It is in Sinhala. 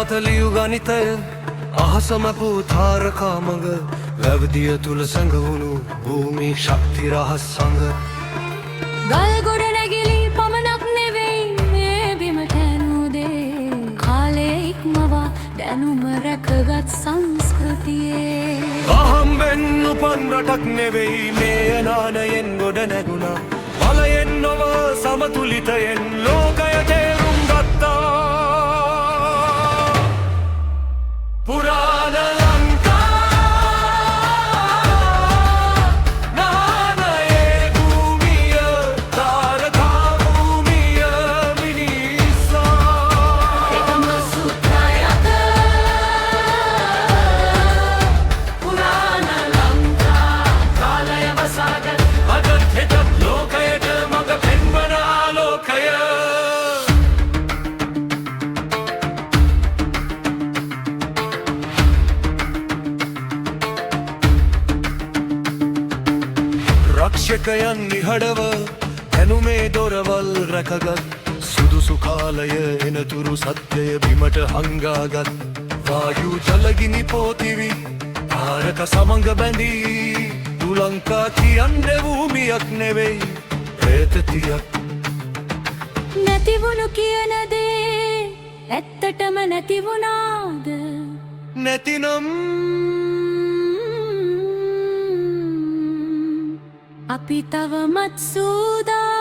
මතලියු ගනිතය අහසමපු තාරකා මඟ වැවදිය තුළ සැඟවුණු භූමි ශක්ති රහස් සඟ ගල් ගොඩ නැගිලි පමණක් නෙවෙයි මේ බිමට ඇනුදේ කාලේ ඉක්මවා දැනුම රැකගත් සංස්කෘතියේ අහම්බෙන් උපන් රටක් නෙවෙයි මේ නානයෙන් ගොඩ නැගුණා බලයෙන් නොව සමතුලිතයෙන් ලෝකය තේරුම් ගත්තා පුරාණ රක්ෂකයන් නිහඬව ඇනුමේ දොරවල් රැකගත් සුදුසු කාලය එනතුරු සත්‍යය බිමට හංගාගත් වායු ජලගිනි පෝතිවි ආරක සමඟ බැඳී දුලංකා කියන්න භූමියක් නෙවෙයි ප්‍රේතතියක් නැතිවුණු කියන දේ ඇත්තටම නැතිවුණාද නැතිනම් අපි තවමත් සූදා